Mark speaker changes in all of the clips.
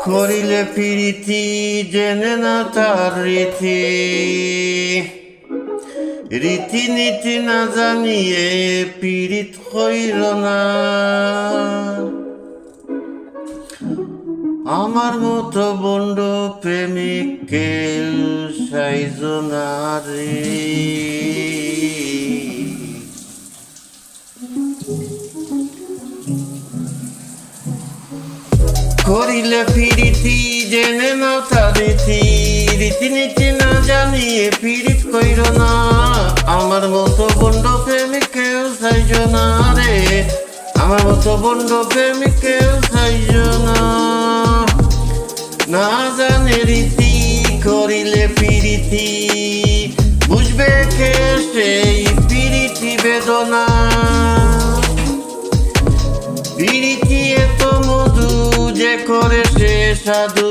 Speaker 1: করিলে প্রীতি জেনে না তার রীতি, রীতিনীতি না জানিয়ে পীড়িত হইল না। আমার মতো বন্ড প্রেমিক কেউ সাইজ না রে। করিলে প্রীতি জেনে না তার রীতি, রীতিনীতি না জানিয়ে পীড়িত কইর না। আমার মতো বন্ড প্রেমিক কেউ সাইজ না রে, আমার মতো বন্ড প্রেমিক কেউ সাইজ না। না জানে রীতি করিলে প্রীতি, বুঝবে কে সেই প্রীতি বেদনা। প্রীতি এত মধু যে করে সে সাধু,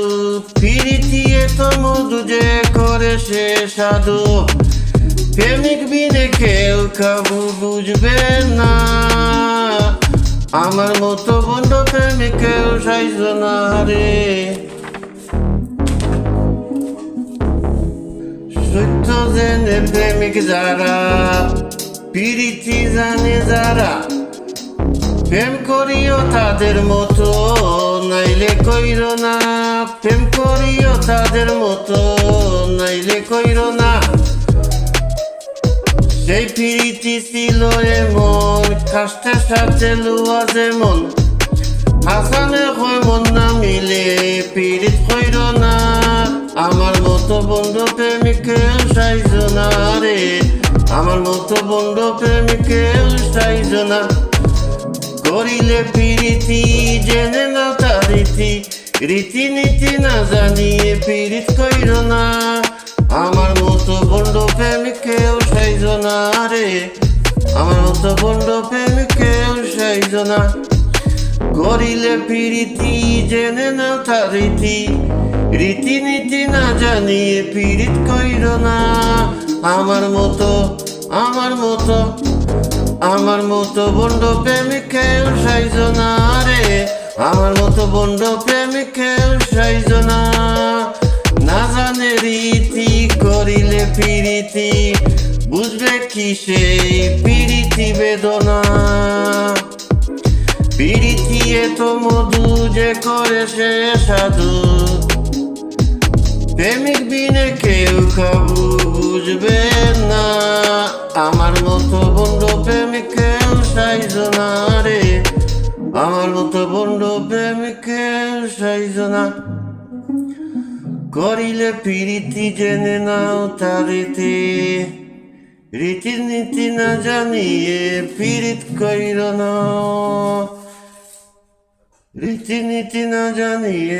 Speaker 1: প্রীতি এত মধু যে করে সে সাধু। প্রেমিক বিনে কেউ কাবু বুঝবে না, আমার মতো বন্ধ প্রেমিক কেউ সাইজ না রে। সত্য জেনে প্রেমিক যারা, প্রীতি জানে যারা, প্রেম করিও তাদের মতো নাইলে কইর না। প্রেম করিও তাদের মতো নাইলে কইর না। সেই প্রীতি ছিল এমন কাষ্টের সাথে লুয়া যেমন, হাসানে হয় মন না মিলে পীড়িত কইর না। আমার মতো বন্ধু প্রেমিক কেউ সাইজ না রে, আমার মতো বন্ধু প্রেমিক কেউ সাইজ না। করিলে প্রীতি জেনে না তার রীতি, রীতিনীতি না জানিয়ে পীড়িত কইর না। আমার মতো বন্ড প্রেমিক কেউ সাইজ না রে, আমার মতো বন্ড প্রেমিক কেউ সাইজ না। করিলে প্রীতি জেনে না তার রীতি, রীতিনীতি না জানিয়ে পীড়িত কইর না। আমার মতো আমার মতো বন্ড প্রেমিক কেউ সাইজ না রে, আমার মতো বন্ড প্রেমিক কেউ সাইজ না। না জানে রীতি করিলে প্রীতি, বুঝবে কি সেই প্রীতি বেদনা। প্রীতি এত মধু যে করে সে সাধু, প্রেমিক বিনে কেউ কাবু বুঝবে না। আমার মতো বন্ড প্রেমিক কেউ সাইজ না রে, আমার মতো বন্ড প্রেমিক কেউ সাইজ না। করিলে প্রীতি জেনে নাও তার রীতি, রীতিনীতি না জানিয়ে পীড়িত কইর না। রীতিনীতি না জানিয়ে